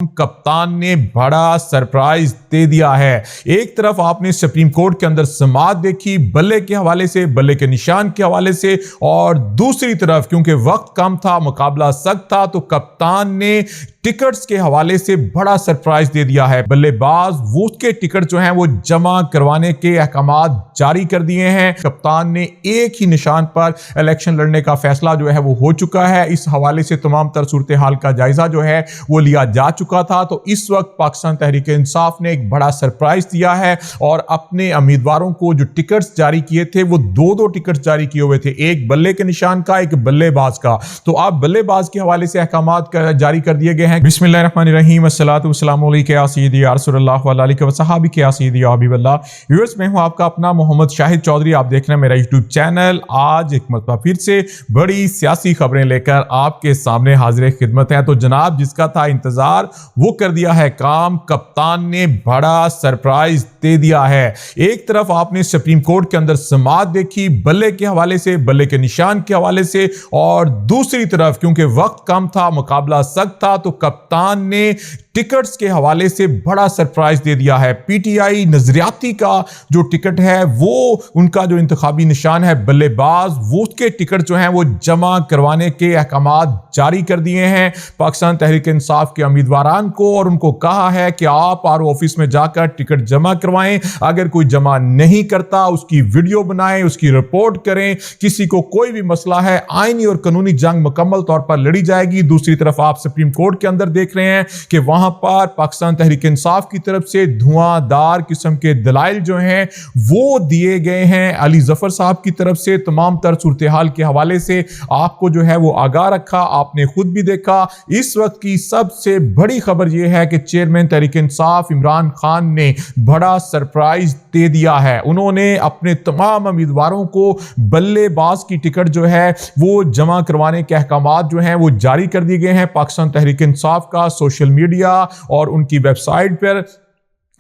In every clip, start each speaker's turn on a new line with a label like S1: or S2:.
S1: کپتان نے بڑا سرپرائز دے دیا ہے۔ ایک طرف آپ نے سپریم کورٹ کے اندر سماعت دیکھی بلے کے حوالے سے، بلے کے نشان کے حوالے سے، اور دوسری طرف کیونکہ وقت کم تھا، مقابلہ سخت تھا، تو کپتان نے ٹکٹس کے حوالے سے بڑا سرپرائز دے دیا ہے۔ بلے باز وہ کے ٹکٹ جو ہیں وہ جمع کروانے کے احکامات جاری کر دیے ہیں۔ کپتان نے ایک ہی نشان پر الیکشن لڑنے کا فیصلہ جو ہے وہ ہو چکا ہے۔ اس حوالے سے تمام تر صورتحال کا جائزہ جو ہے وہ لیا جا چکا تھا۔ تو اس وقت پاکستان تحریک انصاف نے ایک بڑا سرپرائز دیا ہے اور اپنے امیدواروں کو جو ٹکٹس جاری کیے تھے وہ دو ٹکٹس جاری کیے ہوئے تھے، ایک بلے کے نشان کا، ایک بلے باز کا۔ تو آپ بلے باز کے حوالے سے احکامات جاری کر دیے گئے ہیں۔ بسم اللہ الرحمن الرحیم، الصلاۃ والسلام علیک یا سیدی یا رسول اللہ وعلی آلہ وصحبہ یا سیدی یا حبیب اللہ۔ ویورز، میں ہوں آپ کا اپنا محمد شاہد چودھری، آپ دیکھ رہے ہیں میرا یوٹیوب چینل۔ آج ایک مرتبہ پھر سے بڑی سیاسی خبریں لے کر آپ کے سامنے حاضر خدمت ہیں۔ تو جناب، جس کا تھا انتظار وہ کر دیا ہے کام، کپتان نے بڑا سرپرائز دے دیا ہے۔ ایک طرف آپ نے سپریم کورٹ کے اندر سماعت دیکھی بلے کے حوالے سے، بلے کے نشان کے حوالے سے، اور دوسری طرف کیونکہ وقت کم تھا، مقابلہ سخت تھا، تو کپتان نے ٹکٹس کے حوالے سے بڑا سرپرائز دے دیا ہے۔ پی ٹی آئی نظریاتی کا جو ٹکٹ ہے وہ ان کا جو انتخابی نشان ہے بلے باز، وہ کے ٹکٹ جو ہیں وہ جمع کروانے کے احکامات جاری کر دیے ہیں پاکستان تحریک انصاف کے امیدواران کو، اور ان کو کہا ہے کہ آپ آر او آفس میں جا کر ٹکٹ جمع کروائیں۔ اگر کوئی جمع نہیں کرتا اس کی ویڈیو بنائیں، اس کی رپورٹ کریں۔ کسی کو کوئی بھی مسئلہ ہے، آئینی اور قانونی جنگ مکمل طور پر لڑی جائے گی۔ دوسری طرف آپ سپریم کورٹ کے اندر دیکھ رہے ہیں کہ وہاں پر پاکستان تحریک انصاف کی طرف سے دھواں دار قسم کے دلائل جو ہیں وہ دیے گئے ہیں۔ علی ظفر صاحب کی طرف سے تمام تر صورتحال کے حوالے سے آپ کو جو ہے وہ آگاہ رکھا، آپ نے خود بھی دیکھا۔ اس وقت کی سب سے بڑی خبر یہ ہے کہ چیئرمین تحریک انصاف عمران خان نے بڑا سرپرائز دے دیا ہے۔ انہوں نے اپنے تمام امیدواروں کو بلے باز کی ٹکٹ جو ہے وہ جمع کروانے کے احکامات جو ہیں وہ جاری کر دیے گئے ہیں۔ پاکستان تحریک انصاف کا سوشل میڈیا اور ان کی ویب سائٹ پر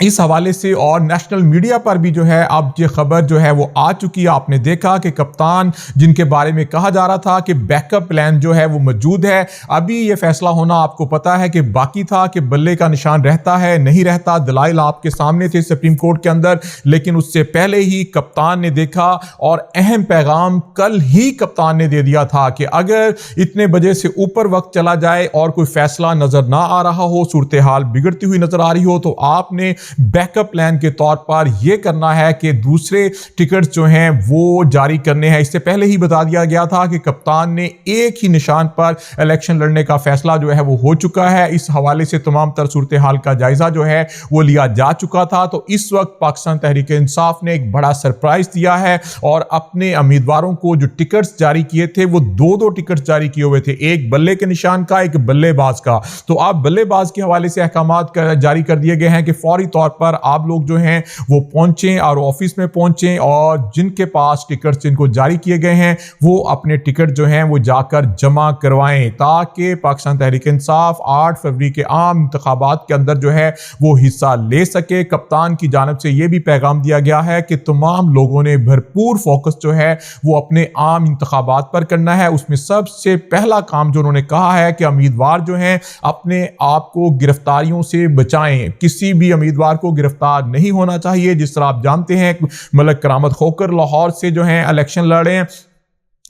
S1: اس حوالے سے اور نیشنل میڈیا پر بھی جو ہے اب یہ خبر جو ہے وہ آ چکی ہے۔ آپ نے دیکھا کہ کپتان جن کے بارے میں کہا جا رہا تھا کہ بیک اپ پلان جو ہے وہ موجود ہے، ابھی یہ فیصلہ ہونا آپ کو پتا ہے کہ باقی تھا کہ بلے کا نشان رہتا ہے نہیں رہتا۔ دلائل آپ کے سامنے تھے سپریم کورٹ کے اندر، لیکن اس سے پہلے ہی کپتان نے دیکھا اور اہم پیغام کل ہی کپتان نے دے دیا تھا کہ اگر اتنے بجے سے اوپر وقت چلا جائے اور کوئی فیصلہ نظر نہ آ رہا ہو، صورتحال بگڑتی ہوئی نظر آ رہی ہو، تو آپ نے بیک اپ پلان کے طور پر یہ کرنا ہے کہ دوسرے ٹکٹس جو ہیں وہ جاری کرنے ہیں۔ اس سے پہلے ہی بتا دیا گیا تھا کہ کپتان نے ایک ہی نشان پر الیکشن لڑنے کا فیصلہ جو ہے وہ ہو چکا ہے۔ اس حوالے سے تمام تر صورتحال کا جائزہ جو ہے وہ لیا جا چکا تھا۔ تو اس وقت پاکستان تحریک انصاف نے ایک بڑا سرپرائز دیا ہے اور اپنے امیدواروں کو جو ٹکٹس جاری کیے تھے وہ دو ٹکٹس جاری کیے ہوئے تھے، ایک بلے کے نشان کا، ایک بلے باز کا۔ تو آپ بلے باز کے حوالے سے احکامات جاری کر دیے گئے ہیں کہ فوری طور پر آپ لوگ جو ہیں وہ پہنچیں اور آفس میں پہنچیں، اور جن کے پاس ٹکٹ جن کو جاری کیے گئے ہیں وہ اپنے ٹکٹ جو ہیں وہ جا کر جمع کروائیں، تاکہ پاکستان تحریک انصاف 8 فروری کے عام انتخابات کے اندر جو ہے وہ حصہ لے سکے۔ کپتان کی جانب سے یہ بھی پیغام دیا گیا ہے کہ تمام لوگوں نے بھرپور فوکس جو ہے وہ اپنے عام انتخابات پر کرنا ہے۔ اس میں سب سے پہلا کام جو انہوں نے کہا ہے کہ امیدوار جو ہیں اپنے آپ کو گرفتاریوں سے بچائیں، کسی بھی امیدوار کو گرفتار نہیں ہونا چاہیے۔ جس طرح آپ جانتے ہیں ملک کرامت خوکر لاہور سے جو ہیں الیکشن لڑ رہے ہیں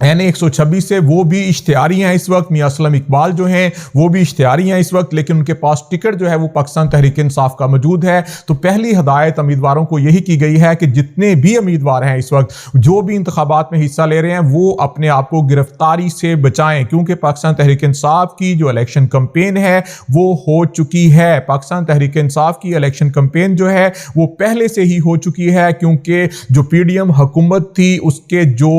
S1: این 126 سے، وہ بھی اشتہاری ہیں اس وقت۔ میاں اسلم اقبال جو ہیں وہ بھی اشتہاری ہیں اس وقت، لیکن ان کے پاس ٹکٹ جو ہے وہ پاکستان تحریک انصاف کا موجود ہے۔ تو پہلی ہدایت امیدواروں کو یہی کی گئی ہے کہ جتنے بھی امیدوار ہیں اس وقت جو بھی انتخابات میں حصہ لے رہے ہیں وہ اپنے آپ کو گرفتاری سے بچائیں، کیونکہ پاکستان تحریک انصاف کی جو الیکشن کمپین ہے وہ ہو چکی ہے۔ پاکستان تحریک انصاف کی الیکشن کمپین جو ہے وہ پہلے سے ہی ہو چکی ہے، کیونکہ جو پی ڈی ایم حکومت تھی اس کے جو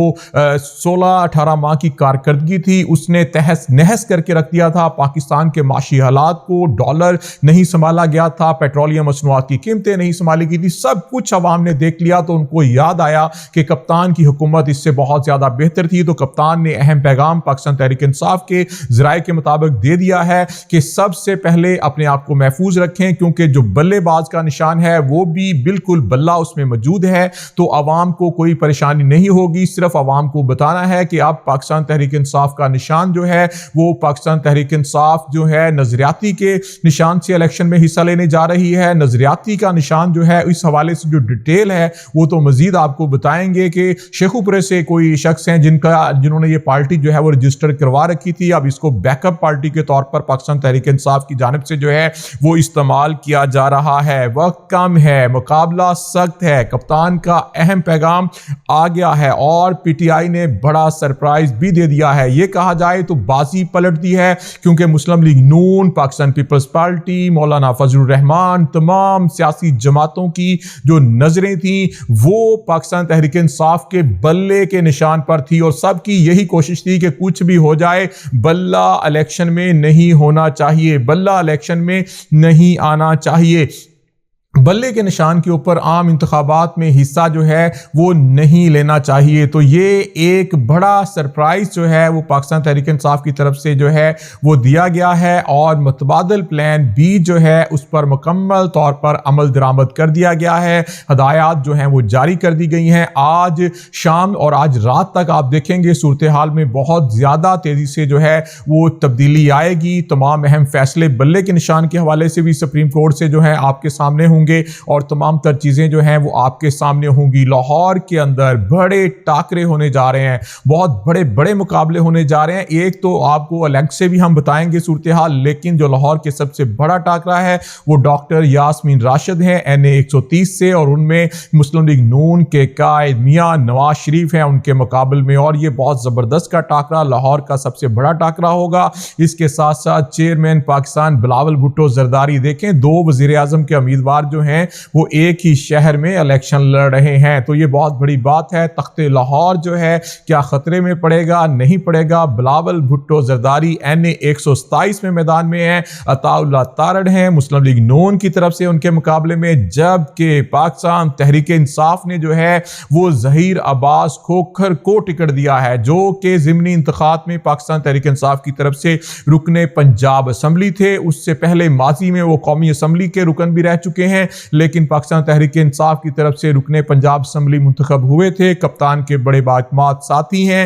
S1: 18 ماہ کی کارکردگی تھی اس نے تہس نہس کر کے رکھ دیا تھا۔ پاکستان کے معاشی حالات کو، ڈالر نہیں سنبھالا گیا تھا، پیٹرولیم مصنوعات کی قیمتیں نہیں سنبھالی گئی تھی، سب کچھ عوام نے دیکھ لیا۔ تو ان کو یاد آیا کہ کپتان کی حکومت اس سے بہت زیادہ بہتر تھی۔ تو کپتان نے اہم پیغام پاکستان تحریک انصاف کے ذرائع کے مطابق دے دیا ہے کہ سب سے پہلے اپنے آپ کو محفوظ رکھیں، کیونکہ جو بلے باز کا نشان ہے وہ بھی بالکل بلہ اس میں موجود ہے۔ تو عوام کو کوئی پریشانی نہیں ہوگی، صرف عوام کو بتانا ہے ہے کہ اب پاکستان تحریک انصاف کا نشان جو ہے وہ پاکستان تحریک انصاف جو ہے نظریاتی کے نشان سے الیکشن میں حصہ لینے جا رہی ہے. نظریاتی کا نشان جو ہے اس حوالے سے جو ڈیٹیل ہے وہ تو مزید آپ کو بتائیں گے کہ شیخوپورے سے کوئی شخص ہیں جنہوں نے یہ پارٹی جو ہے وہ رجسٹر کروا رکھی تھی. اب اس کو بیک اپ پارٹی کے طور پر پاکستان تحریک انصاف کی جانب سے جو ہے وہ استعمال کیا جا رہا ہے. وقت کم ہے, مقابلہ سخت ہے, کپتان کا اہم پیغام آ گیا ہے اور پی ٹی آئی نے بڑا سرپرائز بھی دے دیا ہے. یہ کہا جائے تو بازی پلٹ دی ہے کیونکہ مسلم لیگ نون, پاکستان پیپلز پارٹی, مولانا فضل الرحمان, تمام سیاسی جماعتوں کی جو نظریں تھیں وہ پاکستان تحریک انصاف کے بلے کے نشان پر تھی اور سب کی یہی کوشش تھی کہ کچھ بھی ہو جائے بلہ الیکشن میں نہیں ہونا چاہیے, بلہ الیکشن میں نہیں آنا چاہیے. بلے کے نشان کے اوپر عام انتخابات میں حصہ جو ہے وہ نہیں لینا چاہیے. تو یہ ایک بڑا سرپرائز جو ہے وہ پاکستان تحریک انصاف کی طرف سے جو ہے وہ دیا گیا ہے اور متبادل پلان بی جو ہے اس پر مکمل طور پر عمل درآمد کر دیا گیا ہے. ہدایات جو ہیں وہ جاری کر دی گئی ہیں. آج شام اور آج رات تک آپ دیکھیں گے صورتحال میں بہت زیادہ تیزی سے جو ہے وہ تبدیلی آئے گی. تمام اہم فیصلے بلے کے نشان کے حوالے سے بھی سپریم کورٹ سے جو ہے آپ کے سامنے ہوں گے اور تمام تر چیزیں جو ہیں وہ آپ کے سامنے ہوں گی. لاہور کے اندر بڑے ٹاکرے ہونے جا رہے ہیں, بہت بڑے بڑے مقابلے ہونے جا رہے ہیں. ایک تو آپ کو الگ سے بھی ہم بتائیں گے صورتحال, لیکن جو لاہور کے سب سے بڑا ٹاکرا ہے وہ ڈاکٹر یاسمین راشد ہیں NA 130 سے, اور ان میں مسلم لیگ نون کے قائد میاں نواز شریف ہیں ان کے مقابل میں, اور یہ بہت زبردست کا ٹاکرا لاہور کا سب سے بڑا ٹاکرا ہوگا. اس کے ساتھ ساتھ چیئرمین پاکستان بلاول بھٹو زرداری, دیکھیں دو وزیر اعظم کے امیدوار جو ہیں وہ ایک ہی شہر میں الیکشن لڑ رہے ہیں. تو یہ بہت بڑی بات ہے. تخت لاہور جو ہے کیا خطرے میں پڑے گا, نہیں پڑے گا. بلاول بھٹو زرداری NA 127 میں میدان میں ہیں, عطا اللہ تارڑ ہیں مسلم لیگ نون کی طرف سے ان کے مقابلے میں, جبکہ پاکستان تحریک انصاف نے جو ہے وہ ظہیر عباس کھوکھر کو ٹکٹ دیا ہے جو کہ ضمنی انتخابات میں پاکستان تحریک انصاف کی طرف سے رکن پنجاب اسمبلی تھے. اس سے پہلے ماضی میں وہ قومی اسمبلی کے رکن بھی رہ چکے ہیں, لیکن پاکستان تحریک انصاف کی طرف سے رکن پنجاب اسمبلی منتخب ہوئے تھے. کپتان کے بڑے باعتماد ساتھی ہیں,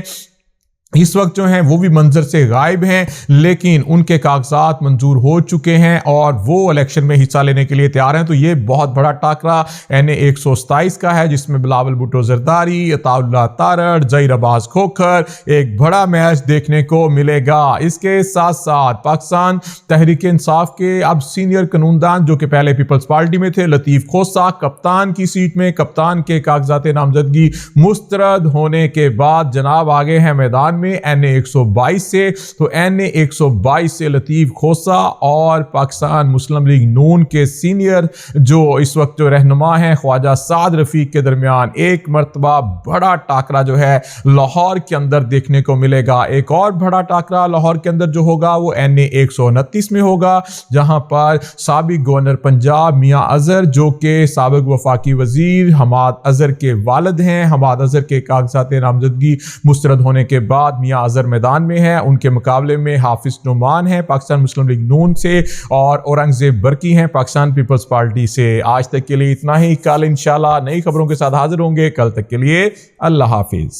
S1: اس وقت جو ہیں وہ بھی منظر سے غائب ہیں, لیکن ان کے کاغذات منظور ہو چکے ہیں اور وہ الیکشن میں حصہ لینے کے لیے تیار ہیں. تو یہ بہت بڑا ٹاکرا NA 127 کا ہے جس میں بلاول بھٹو زرداری, عطا اللہ تارڑ, ظہیر عباس کھوکھر, ایک بڑا میچ دیکھنے کو ملے گا. اس کے ساتھ ساتھ پاکستان تحریک انصاف کے اب سینئر قانوندان جو کہ پہلے پیپلز پارٹی میں تھے, لطیف کھوسہ کپتان کی سیٹ میں, کپتان کے کاغذات نامزدگی مسترد ہونے کے بعد جناب آگے ہیں میدان میں NA 122 سے. تو NA 122 سے لطیف کھوسہ اور پاکستان مسلم لیگ نون کے سینئر جو اس وقت جو رہنما ہیں خواجہ سعد رفیق کے درمیان ایک مرتبہ بڑا ٹاکرا جو ہے لاہور کے اندر دیکھنے کو ملے گا. ایک اور بڑا ٹاکرا لاہور کے اندر جو ہوگا وہ NA 129 میں ہوگا, جہاں پر سابق گورنر پنجاب میاں اظہر جو کہ سابق وفاقی وزیر حماد اظہر کے والد ہیں, حماد اظہر کے کاغذات نامزدگی مسترد ہونے کے بعد میاں اظہر میدان میں ہیں. ان کے مقابلے میں حافظ نعمان ہیں پاکستان مسلم لیگ نون سے, اور اورنگزیب برکی ہیں پاکستان پیپلز پارٹی سے. آج تک کے لیے اتنا ہی. کل انشاءاللہ نئی خبروں کے ساتھ حاضر ہوں گے. کل تک کے لیے اللہ حافظ.